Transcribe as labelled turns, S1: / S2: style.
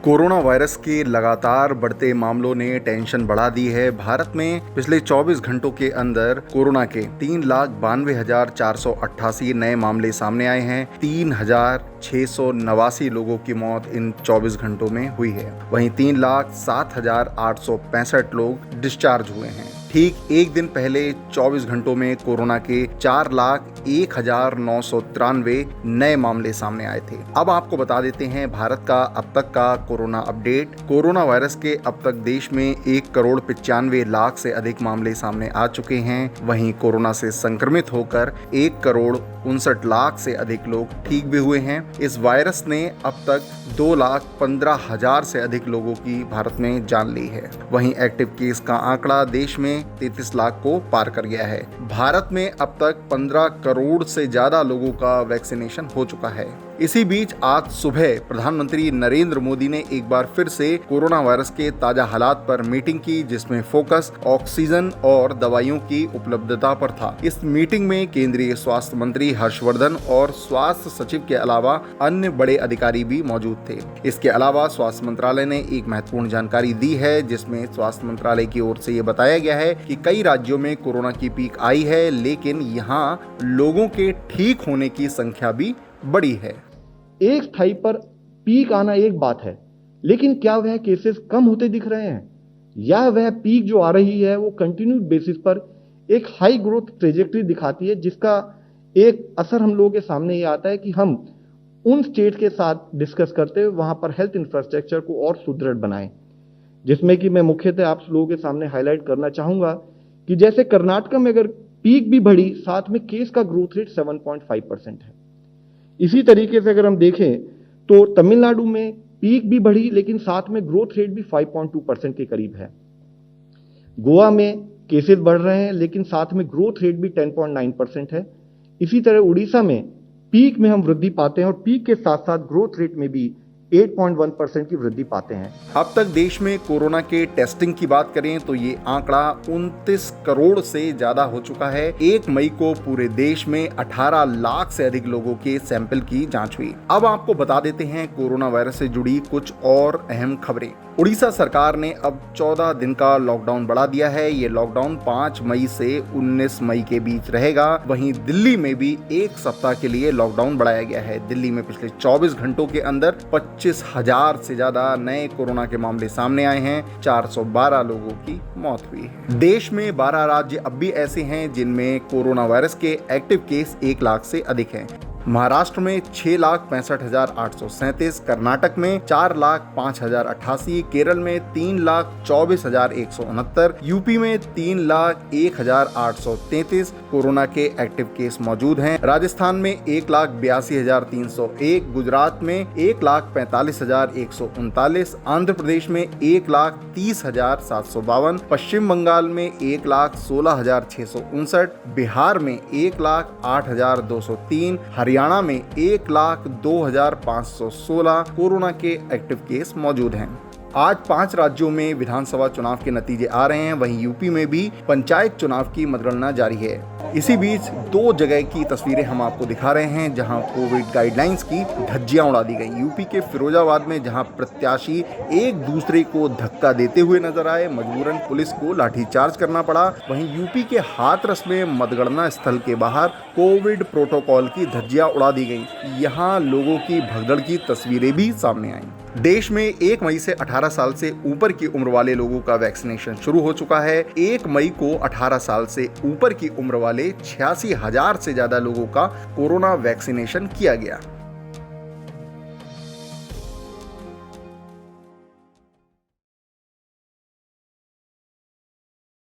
S1: Corona virus के लगातार बढ़ते मामलों ने टेंशन बढ़ा दी है। भारत में पिछले 24 घंटों के अंदर कोरोना के 3,92,488 नए मामले सामने आए हैं। 3,689 लोगों की मौत इन 24 घंटों में हुई है। वहीं 3,07,865 लोग डिस्चार्ज हुए हैं। ठीक एक दिन पहले 24 घंटों में कोरोना के 4,01,993 नए मामले सामने आए थे। अब आपको बता देते हैं भारत का अब तक का कोरोना अपडेट। कोरोना वायरस के अब तक देश में 1,95,00,000 से अधिक मामले सामने आ चुके हैं। वहीं कोरोना से संक्रमित होकर 1,59,00,000 से अधिक लोग ठीक भी हुए हैं। इस वायरस ने अब तक 2,15,000 से अधिक लोगों की भारत में जान ली है। वहीं एक्टिव केस का आंकड़ा देश में 33 लाख को पार कर गया है। भारत में अब तक 15 करोड़ से ज्यादा लोगों का वैक्सीनेशन हो चुका है। इसी बीच आज सुबह प्रधानमंत्री नरेंद्र मोदी ने एक बार फिर से कोरोना वायरस के ताजा हालात पर मीटिंग की, जिसमें फोकस ऑक्सीजन और दवाइयों की उपलब्धता पर था। इस मीटिंग में केंद्रीय स्वास्थ्य मंत्री हर्षवर्धन और स्वास्थ्य सचिव के अलावा अन्य बड़े अधिकारी भी मौजूद थे। इसके अलावा स्वास्थ्य मंत्रालय ने एक महत्वपूर्ण जानकारी दी है, जिसमें स्वास्थ्य मंत्रालय की ओर से ये बताया गया है कि कई राज्यों में कोरोना की पीक आई है, लेकिन यहाँ लोगों के ठीक होने की संख्या भी बड़ी है।
S2: एक स्थाई पर पीक आना एक बात है, लेकिन क्या वह केसेस कम होते दिख रहे हैं, या वह पीक जो आ रही है वो कंटिन्यूड बेसिस पर एक हाई ग्रोथ ट्रेजेक्टरी दिखाती है, जिसका एक असर हम लोगों के सामने ये आता है कि हम उन स्टेट के साथ डिस्कस करते हुए वहां पर हेल्थ इंफ्रास्ट्रक्चर को और सुदृढ़ बनाएं। जिसमें कि मैं मुख्यतः आप लोगों के सामने हाईलाइट करना चाहूंगा कि जैसे कर्नाटक में अगर पीक भी बढ़ी, साथ में केस का ग्रोथ रेट 7.5% है। इसी तरीके से अगर हम देखें तो तमिलनाडु में पीक भी बढ़ी, लेकिन साथ में ग्रोथ रेट भी 5.2% के करीब है। गोवा में केसेस बढ़ रहे हैं, लेकिन साथ में ग्रोथ रेट भी 10.9% है। इसी तरह उड़ीसा में पीक में हम वृद्धि पाते हैं और पीक के साथ साथ ग्रोथ रेट में भी 8.1% की वृद्धि पाते हैं।
S1: अब तक देश में कोरोना के टेस्टिंग की बात करें तो ये आंकड़ा 29 करोड़ से ज्यादा हो चुका है। 1 मई को पूरे देश में 18 लाख से अधिक लोगों के सैंपल की जांच हुई। अब आपको बता देते हैं कोरोना वायरस से जुड़ी कुछ और अहम खबरें। उड़ीसा सरकार ने अब 14 दिन का लॉकडाउन बढ़ा दिया है। ये लॉकडाउन 5 मई से 19 मई के बीच रहेगा। वहीं दिल्ली में भी 1 सप्ताह के लिए लॉकडाउन बढ़ाया गया है। दिल्ली में पिछले 24 घंटों के अंदर 25,000 से ज्यादा नए कोरोना के मामले सामने आए हैं। 412 लोगों की मौत हुई है। देश में 12 राज्य अब भी ऐसे हैं जिनमें कोरोना वायरस के एक्टिव केस 1 लाख से अधिक हैं। महाराष्ट्र में 6,65,837, कर्नाटक में 4,05,088, केरल में 3,24,169, यूपी में 3,01,833 कोरोना के एक्टिव केस मौजूद हैं। राजस्थान में 1,82,301, गुजरात में 1,45,139, आंध्र प्रदेश में 1,30,752, पश्चिम बंगाल में 1,16,659, बिहार में 1,08,203, हरियाणा में 1,02,516 कोरोना के एक्टिव केस मौजूद हैं। आज 5 राज्यों में विधानसभा चुनाव के नतीजे आ रहे हैं। वहीं यूपी में भी पंचायत चुनाव की मतगणना जारी है। इसी बीच 2 जगह की तस्वीरें हम आपको दिखा रहे हैं जहां कोविड गाइडलाइंस की धज्जियां उड़ा दी गई। यूपी के फिरोजाबाद में जहां प्रत्याशी एक दूसरे को धक्का देते हुए नजर आए, मजबूरन पुलिस को लाठीचार्ज करना पड़ा। वहीं यूपी के हाथरस में मतगणना स्थल के बाहर कोविड प्रोटोकॉल की धज्जियां उड़ा दी गई। यहां लोगों की भगदड़ की तस्वीरें भी सामने आई। देश में 1 मई से 18 साल से ऊपर की उम्र वाले लोगों का वैक्सीनेशन शुरू हो चुका है। 1 मई को 18 साल से ऊपर की उम्र वाले 86,000 से ज्यादा लोगों का कोरोना वैक्सीनेशन किया गया।